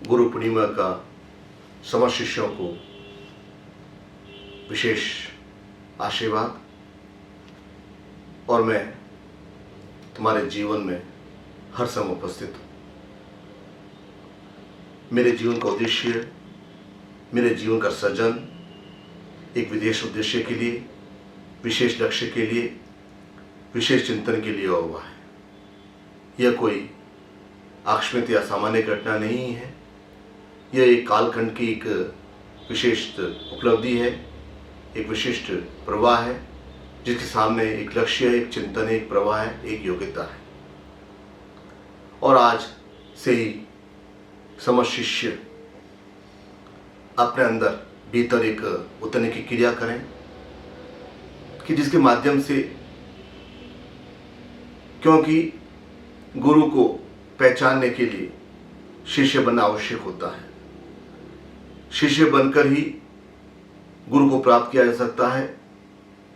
गुरु पूर्णिमा का समस्त शिष्यों को विशेष आशीर्वाद। और मैं तुम्हारे जीवन में हर समय उपस्थित हूँ। मेरे जीवन का उद्देश्य, मेरे जीवन का सृजन एक विशेष उद्देश्य के लिए, विशेष लक्ष्य के लिए, विशेष चिंतन के लिए हुआ है। यह कोई आकस्मिक या सामान्य घटना नहीं है। यह एक कालखंड की एक विशिष्ट उपलब्धि है, एक विशिष्ट प्रवाह है, जिसके सामने एक लक्ष्य, एक चिंतन, एक प्रवाह है, एक योग्यता है। और आज से ही समस्त शिष्य अपने अंदर भीतर एक उतरने की क्रिया करें कि जिसके माध्यम से, क्योंकि गुरु को पहचानने के लिए शिष्य बनना आवश्यक होता है। शिष्य बनकर ही गुरु को प्राप्त किया जा सकता है,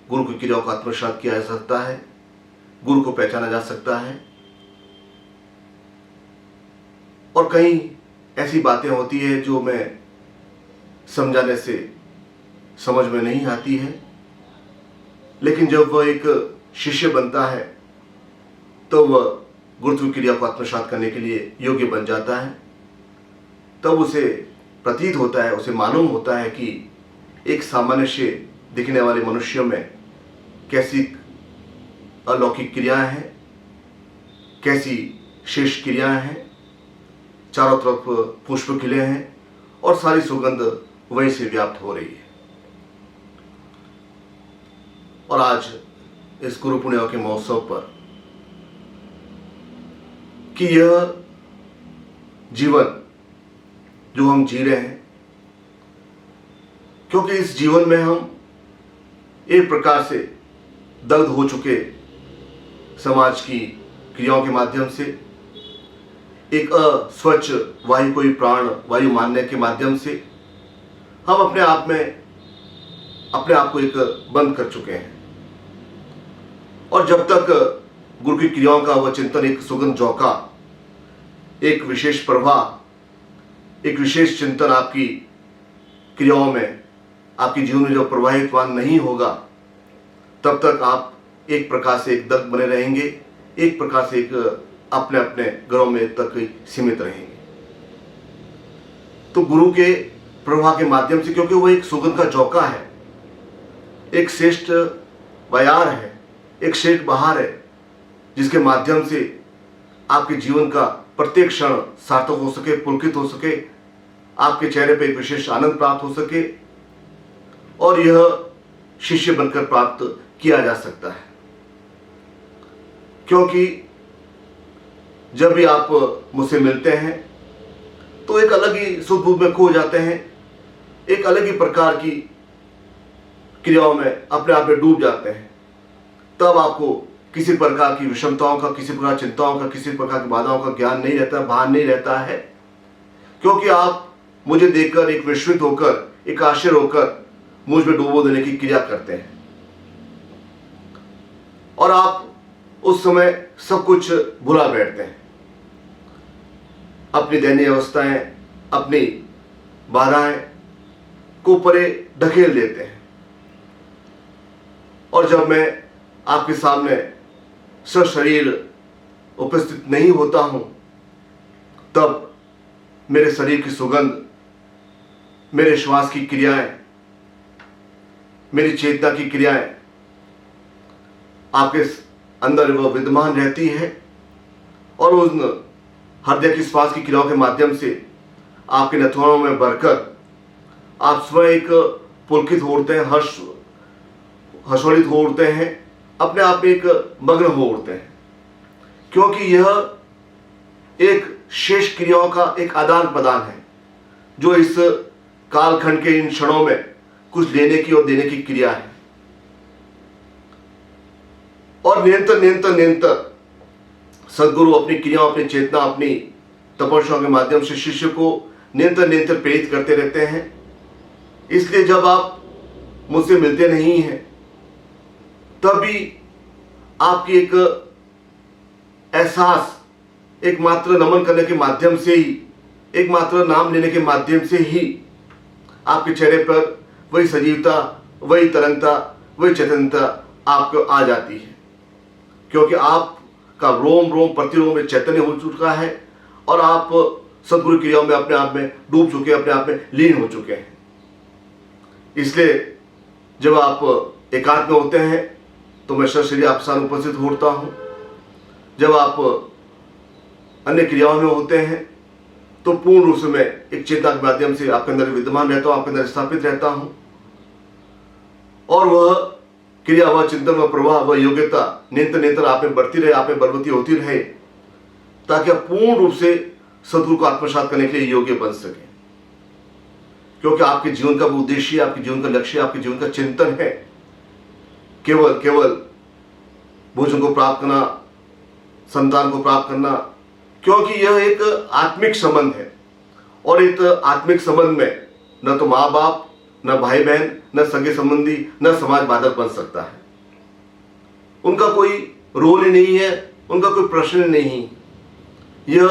गुरु की क्रियाओं का आत्मसात किया जा सकता है, गुरु को पहचाना जा सकता है। और कई ऐसी बातें होती है जो मैं समझाने से समझ में नहीं आती है, लेकिन जब वह एक शिष्य बनता है तो वह गुरु की क्रिया को आत्मसात करने के लिए योग्य बन जाता है। तब उसे प्रतीत होता है, उसे मालूम होता है कि एक सामान्य से दिखने वाले मनुष्यों में कैसी अलौकिक क्रियाएं हैं, कैसी शेष क्रियाएं हैं, चारों तरफ पुष्प खिले हैं और सारी सुगंध वहीं से व्याप्त हो रही है। और आज इस गुरु पूर्णिमा के महोत्सव पर कि यह जीवन जो हम जी रहे हैं, क्योंकि इस जीवन में हम एक प्रकार से दग्ध हो चुके समाज की क्रियाओं के माध्यम से, एक अस्वच्छ वायु को ही प्राण वायु मानने के माध्यम से हम अपने आप को एक बंद कर चुके हैं। और जब तक गुरु की क्रियाओं का वह चिंतन, एक सुगंध झोंका, एक विशेष प्रवाह, एक विशेष चिंतन आपकी क्रियाओं में, आपके जीवन में जब प्रवाहितवान नहीं होगा, तब तक आप एक प्रकार से एक दग्ध बने रहेंगे, एक प्रकार से एक अपने अपने घरों में तक सीमित रहेंगे। तो गुरु के प्रवाह के माध्यम से, क्योंकि वो एक सुगंध का झोंका है, एक श्रेष्ठ बयार है, एक श्रेष्ठ बहार है, जिसके माध्यम से आपके जीवन का प्रत्येक क्षण सार्थक हो सके, पुलकित हो सके, आपके चेहरे पे एक विशेष आनंद प्राप्त हो सके, और यह शिष्य बनकर प्राप्त किया जा सकता है। क्योंकि जब भी आप मुझसे मिलते हैं तो एक अलग ही सुख दुख में खो जाते हैं, एक अलग ही प्रकार की क्रियाओं में अपने आप में डूब जाते हैं। तब आपको किसी प्रकार की विषमताओं का, किसी प्रकार चिंताओं का, किसी प्रकार की बाधाओं का ज्ञान नहीं रहता, भान नहीं रहता है, क्योंकि आप मुझे देखकर एक विस्मित होकर, एक आश्चर्य होकर मुझ में डुबो देने की क्रिया करते हैं। और आप उस समय सब कुछ भुला बैठते हैं, अपनी दैनीय अवस्थाएं, अपनी बाधाएं को परे ढकेल देते हैं। और जब मैं आपके सामने सशरीर उपस्थित नहीं होता हूं, तब मेरे शरीर की सुगंध, मेरे श्वास की क्रियाएं, मेरी चेतना की क्रियाएं आपके अंदर वह विद्यमान रहती है। और उन हृदय की श्वास की क्रियाओं के माध्यम से आपके नथुआओं में भरकर आप स्वयं एक पुलकित हो उठते हैं, हर्षोल्लित हो उठते हैं, अपने आप में एक मग्न हो उठते हैं। क्योंकि यह एक शेष क्रियाओं का एक आदान प्रदान है, जो इस कालखंड के इन क्षणों में कुछ लेने की और देने की क्रिया है। और निरंतर सदगुरु अपनी क्रियाओं, अपनी चेतना, अपनी तपस्याओं के माध्यम से शिष्य को निरंतर प्रेरित करते रहते हैं। इसलिए जब आप मुझसे मिलते नहीं हैं, तभी आपकी एक एहसास, एक मात्र नमन करने के माध्यम से ही एकमात्र नाम लेने के माध्यम से ही आपके चेहरे पर वही सजीवता, वही तरंगता, वही चेतनता आपको आ जाती है, क्योंकि आपका रोम रोम प्रतिरोम में चैतन्य हो चुका है और आप सद्गुरु क्रियाओं में अपने आप में डूब चुके हैं, अपने आप में लीन हो चुके हैं। इसलिए जब आप एकांत में होते हैं तो मैं सशरीर आपके सामने उपस्थित होता हूँ। जब आप अन्य क्रियाओं में होते हैं तो पूर्ण रूप से मैं एक चेतना के माध्यम से आपके अंदर विद्यमान रहता हूँ, आपके अंदर स्थापित रहता हूँ, और वह क्रिया, वह चिंतन, वह प्रवाह, वह योग्यता निरंतर आप में बढ़ती रहे, आप में बलवती होती रहे, ताकि आप पूर्ण रूप से सद्गुरु को आत्मसात करने के लिए योग्य बन सके। क्योंकि आपके जीवन का उद्देश्य, आपके जीवन का लक्ष्य, आपके जीवन का चिंतन है केवल भोजन को प्राप्त करना, संतान को प्राप्त करना, क्योंकि यह एक आत्मिक संबंध है और एक आत्मिक संबंध में न तो माँ बाप, न भाई बहन, न सगे संबंधी, न समाज बाधक बन सकता है। उनका कोई रोल ही नहीं है, उनका कोई प्रश्न नहीं। यह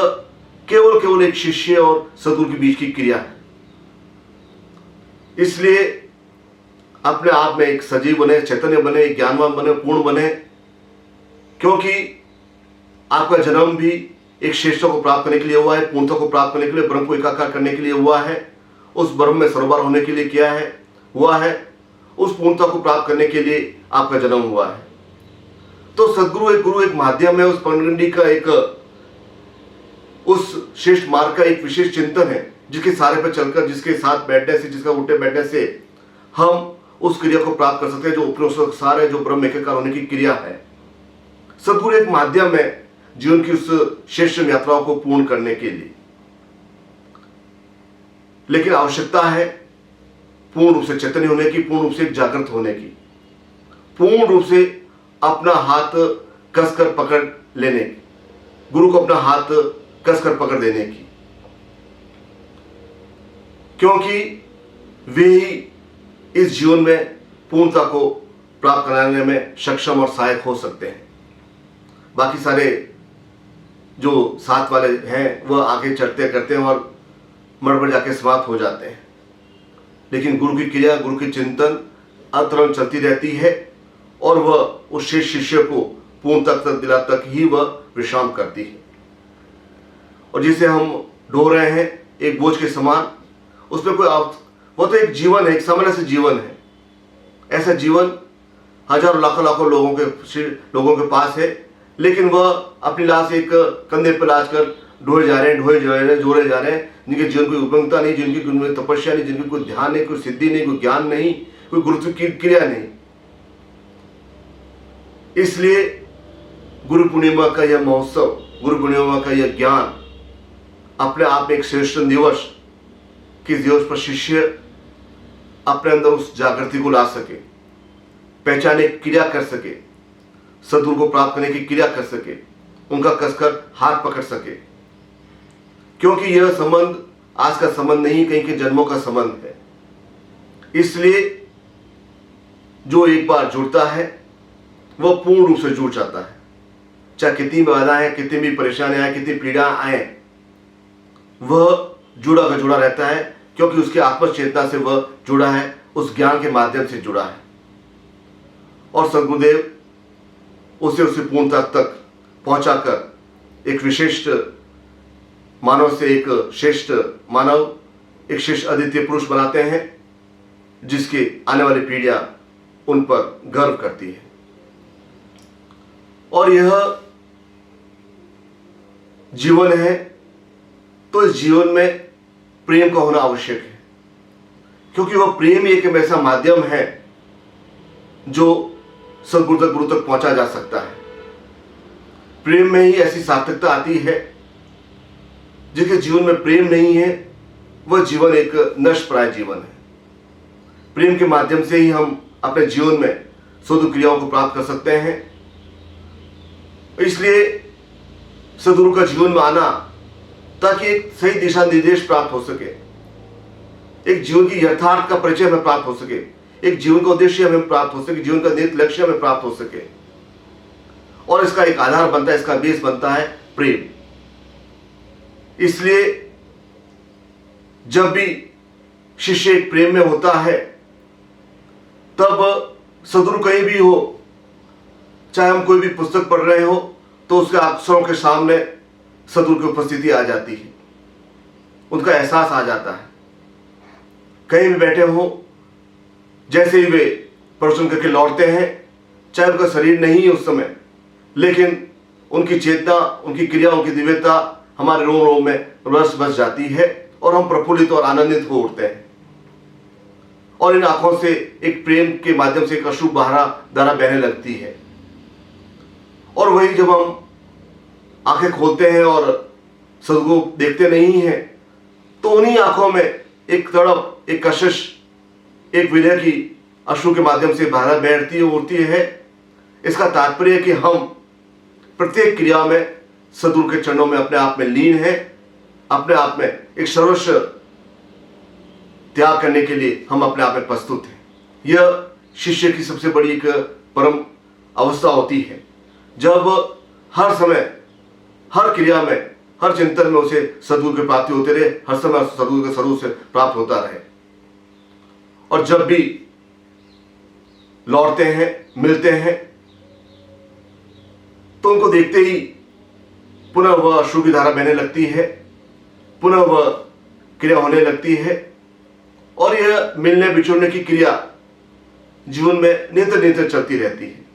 केवल एक शिष्य और सद्गुरु के बीच की क्रिया है। इसलिए अपने आप में एक सजीव बने, चैतन्य बने, ज्ञानवान बने, पूर्ण बने, क्योंकि आपका जन्म भी एक श्रेष्ठता को प्राप्त करने के लिए हुआ है, पूर्णता को प्राप्त करने के लिए, ब्रह्म को एकाकार करने के लिए हुआ है, उस ब्रह्म में सरोवर होने के लिए किया है, हुआ है, उस पूर्णता को प्राप्त करने के लिए आपका जन्म हुआ है। तो सद्गुरु एक गुरु, एक माध्यम है, उस पगडंडी का एक, उस श्रेष्ठ मार्ग का एक विशेष चिंतन है, जिसके सहारे पर चलकर, जिसके साथ बैठने से, जिसका उठे बैठने से हम उस क्रिया को प्राप्त कर सकते हैं, जो उपनिषद सार है, जो ब्रह्म एकाकार होने की क्रिया है। सद्गुरु एक माध्यम है जीवन की उस श्रेष्ठ यात्राओं को पूर्ण करने के लिए, लेकिन आवश्यकता है पूर्ण रूप से चैतन्य होने की, पूर्ण रूप से जागृत होने की, पूर्ण रूप से अपना हाथ कसकर पकड़ लेने की, गुरु को अपना हाथ कसकर पकड़ देने की, क्योंकि वे ही इस जीवन में पूर्णता को प्राप्त कराने में सक्षम और सहायक हो सकते हैं। बाकी सारे जो साथ वाले हैं वह आगे चढ़ते करते हैं और मड़बड़ जाके समाप्त हो जाते हैं, लेकिन गुरु की क्रिया, गुरु की चिंतन अंतरंग चलती रहती है और वह उस शेष शिष्य को पूर्ण तक दिला तक ही वह विश्राम करती है। और जिसे हम ढो रहे हैं एक बोझ के समान, उसमें कोई वो तो एक जीवन है, एक सामान्य से जीवन है। ऐसा जीवन हजारों लाखों लोगों के पास है, लेकिन वह अपनी लाश एक कंधे पर लाद कर जोड़े जा रहे हैं, जिनके जीवन कोई उपयोगिता नहीं, जिनकी कोई तपस्या नहीं, जिनकी कोई ध्यान नहीं, कोई सिद्धि नहीं, कोई ज्ञान नहीं, कोई गुरुत्व की क्रिया नहीं। इसलिए गुरु पूर्णिमा का यह महोत्सव, गुरु पूर्णिमा का यह ज्ञान अपने आप में एक श्रेष्ठ दिवस, किस दिवस पर शिष्य अपने अंदर उस जागृति को ला सके, पहचाने क्रिया कर सके, सद्गुरु को प्राप्त करने की क्रिया कर सके, उनका कसकर हाथ पकड़ सके, क्योंकि यह संबंध आज का संबंध नहीं, कहीं के जन्मों का संबंध है। इसलिए जो एक बार जुड़ता है वह पूर्ण रूप से जुड़ जाता है, चाहे कितनी बाधाएं, कितनी भी परेशानियां आए, कितनी पीड़ा आए, वह जुड़ा का जुड़ा रहता है, क्योंकि उसके आत्मचेतना से वह जुड़ा है, उस ज्ञान के माध्यम से जुड़ा है। और सद्गुरुदेव उसे पूर्णता तक पहुंचाकर एक विशिष्ट मानव से एक श्रेष्ठ मानव, एक श्रेष्ठ अद्वितीय पुरुष बनाते हैं, जिसकी आने वाली पीढ़ियां उन पर गर्व करती है। और यह जीवन है, तो इस जीवन में प्रेम का होना आवश्यक है, क्योंकि वह प्रेम एक ऐसा माध्यम है जो सद्गुरु गुरु तक पहुंचा जा सकता है। प्रेम में ही ऐसी सार्थकता आती है, जिसके जीवन में प्रेम नहीं है वह जीवन एक नष्टप्राय जीवन है। प्रेम के माध्यम से ही हम अपने जीवन में सद्गुरु क्रियाओं को प्राप्त कर सकते हैं। इसलिए सद्गुरु का जीवन में आना, ताकि एक सही दिशा निर्देश प्राप्त हो सके, एक जीवन की यथार्थ का परिचय हमें प्राप्त हो सके, एक जीवन का उद्देश्य हमें प्राप्त हो सके, जीवन का नित्य लक्ष्य हमें प्राप्त हो सके। और इसका एक आधार बनता है, इसका बेस बनता है प्रेम। इसलिए जब भी शिष्य एक प्रेम में होता है तब सदगुरु कहीं भी हो, चाहे हम कोई भी पुस्तक पढ़ रहे हो तो उसके अक्षरों के सामने सदगुरु की उपस्थिति आ जाती है, उनका एहसास आ जाता है। कहीं भी बैठे हो, जैसे ही वे प्रवचन करके लौटते हैं, चाहे उनका शरीर नहीं है उस समय, लेकिन उनकी चेतना, उनकी क्रिया, उनकी दिव्यता हमारे रोम रोम में रस बस जाती है और हम प्रफुल्लित और आनंदित हो उठते हैं। और इन आंखों से एक प्रेम के माध्यम से एक अशुभ धारा बहने लगती है। और वही जब हम आंखें खोलते हैं और सदगुरु देखते नहीं हैं तो उन्हीं आंखों में एक तड़प, एक कशिश, एक विरह की अश्रु के माध्यम से धारा बैठती है, उड़ती है। इसका तात्पर्य है कि हम प्रत्येक क्रिया में सदगुरु के चरणों में अपने आप में लीन है, अपने आप में एक सर्वस्व त्याग करने के लिए हम अपने आप में प्रस्तुत हैं। यह शिष्य की सबसे बड़ी एक परम अवस्था होती है, जब हर समय, हर क्रिया में, हर चिंतन में उसे सदगुरु की प्राप्ति होते रहे, हर समय सदगुरु के स्वरूप से प्राप्त होता रहे। और जब भी लौटते हैं, मिलते हैं, तो उनको देखते ही पुनः वह अश्रु की धारा बहने लगती है, पुनः वह क्रिया होने लगती है। और यह मिलने बिछुड़ने की क्रिया जीवन में निरंतर निरंतर चलती रहती है।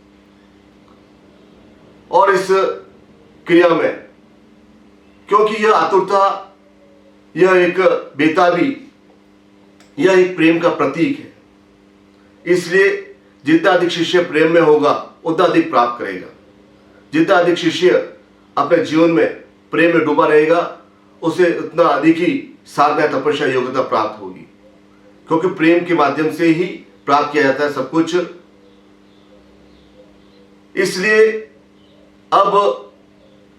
और इस क्रिया में, क्योंकि यह आतुरता, यह एक बेताबी, यह एक प्रेम का प्रतीक है, इसलिए जितना अधिक शिष्य प्रेम में होगा उतना अधिक प्राप्त करेगा। जितना अधिक शिष्य अपने जीवन में प्रेम में डूबा रहेगा उसे उतना अधिक ही साधना, तपस्या, योग्यता प्राप्त होगी, क्योंकि प्रेम के माध्यम से ही प्राप्त किया जाता है सब कुछ। इसलिए अब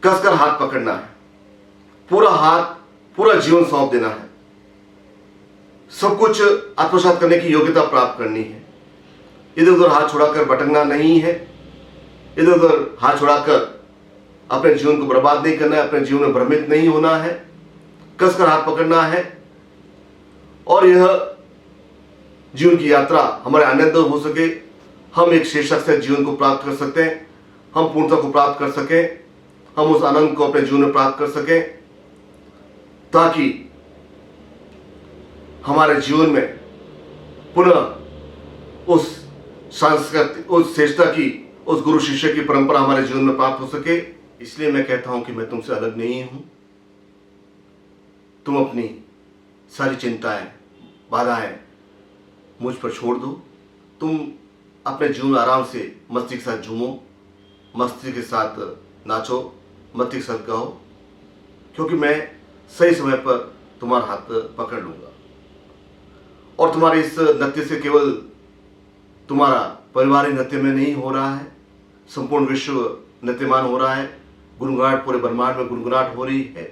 कसकर हाथ पकड़ना है, पूरा हाथ, पूरा जीवन सौंप देना है, सब कुछ आत्मसात करने की योग्यता प्राप्त करनी है। इधर उधर हाथ छुड़ाकर भटकना नहीं है, इधर उधर हाथ छुड़ाकर अपने जीवन को बर्बाद नहीं करना है, अपने जीवन में भ्रमित नहीं होना है, कसकर हाथ पकड़ना है। और यह जीवन की यात्रा हमारे आनंद हो सके, हम एक शीर्षक से जीवन को प्राप्त कर सकते हैं, हम पूर्णता को प्राप्त कर सकें, हम उस आनंद को अपने जीवन में प्राप्त कर सकें, ताकि हमारे जीवन में पुनः उस सांस्कृतिक, उस श्रेष्ठता की, उस गुरु शिष्य की परंपरा हमारे जीवन में प्राप्त हो सके। इसलिए मैं कहता हूं कि मैं तुमसे अलग नहीं हूं। तुम अपनी सारी चिंताएं, बाधाएं मुझ पर छोड़ दो। तुम अपने जीवन में आराम से मस्ती के साथ झूमो, मस्ती के साथ नाचो, मस्ती के साथ गाओ, क्योंकि मैं सही समय पर तुम्हारा हाथ पकड़ लूंगा। और तुम्हारे इस नृत्य से केवल तुम्हारा परिवार नृत्य में नहीं हो रहा है, संपूर्ण विश्व नृत्यमान हो रहा है, गुनगुनाहट पूरे ब्रह्मांड में गुनगुनाहट हो रही है।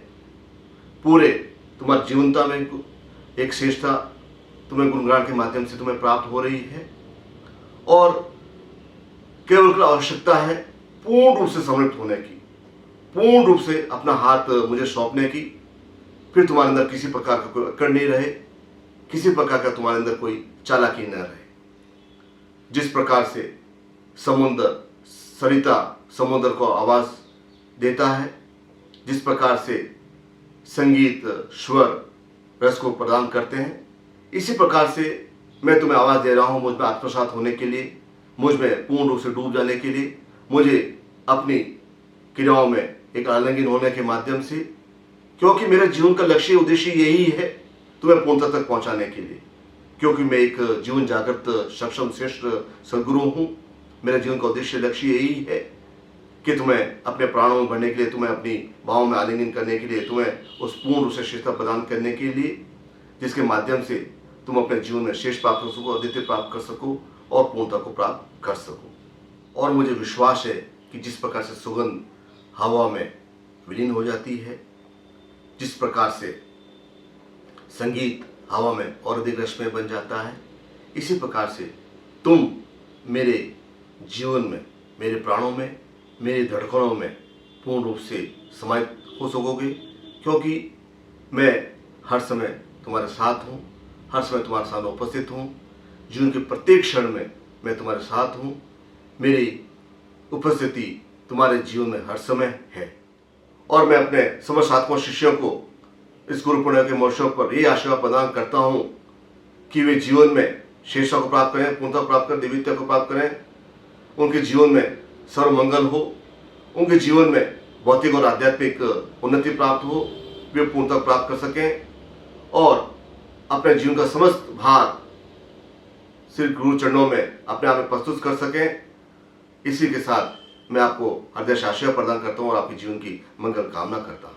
पूरे तुम्हारी जीवनता में एक श्रेष्ठता तुम्हें गुनगुनाहट के माध्यम से तुम्हें प्राप्त हो रही है। और केवल आवश्यकता है पूर्ण रूप से समर्पित होने की, पूर्ण रूप से अपना हाथ मुझे सौंपने की। फिर तुम्हारे अंदर किसी प्रकार का कोई अकड़ नहीं रहे, किसी प्रकार का तुम्हारे अंदर कोई चालाकी न रहे। जिस प्रकार से समुद्र, सरिता समुद्र को आवाज देता है, जिस प्रकार से संगीत, स्वर रस को प्रदान करते हैं, इसी प्रकार से मैं तुम्हें आवाज दे रहा हूं मुझ में आत्मसात होने के लिए, मुझ में पूर्ण रूप से डूब जाने के लिए, मुझे अपनी क्रियाओं में एक आलिंगन होने के माध्यम से, क्योंकि मेरे जीवन का लक्ष्य, उद्देश्य यही है तुम्हें पूर्णता तक पहुंचाने के लिए। क्योंकि मैं एक जीवन जागृत, सक्षम, श्रेष्ठ सद्गुरु हूं। मेरा जीवन का उद्देश्य, लक्ष्य यही है कि तुम्हें अपने प्राणों में बढ़ने के लिए, तुम्हें अपनी भावों में आलिंगन करने के लिए, तुम्हें उस पूर्ण रूप से श्रेष्ठता प्रदान करने के लिए, जिसके माध्यम से तुम अपने जीवन में श्रेष्ठ प्राप्त कर सको, अद्वितीय प्राप्त कर सको और पूर्णता को प्राप्त कर सको। और मुझे विश्वास है कि जिस प्रकार से सुगंध हवा में विलीन हो जाती है, जिस प्रकार से संगीत हवा में और अधिक रसमय बन जाता है, इसी प्रकार से तुम मेरे जीवन में, मेरे प्राणों में, मेरी धड़कनों में पूर्ण रूप से समाहित हो सकोगे। क्योंकि मैं हर समय तुम्हारे साथ हूँ, हर समय तुम्हारे सामने उपस्थित हूँ। जीवन के प्रत्येक क्षण में मैं तुम्हारे साथ हूँ। मेरी उपस्थिति तुम्हारे जीवन में हर समय है। और मैं अपने समस्त साधकों शिष्यों को इस गुरु पूर्णिमा के महोत्सव पर ये आशीर्वाद प्रदान करता हूँ कि वे जीवन में श्रेष्ठता को प्राप्त करें, पूर्णता को प्राप्त करें, दिव्यता को प्राप्त करें। उनके जीवन में सर्वमंगल हो, उनके जीवन में भौतिक और आध्यात्मिक उन्नति प्राप्त हो, वे पूर्णता प्राप्त कर सकें और अपने जीवन का समस्त भार श्री गुरु चरणों में अपने आप में प्रस्तुत कर सकें। इसी के साथ मैं आपको हृदय से आशीर्वाद प्रदान करता हूँ और आपके जीवन की मंगल कामना करता हूँ।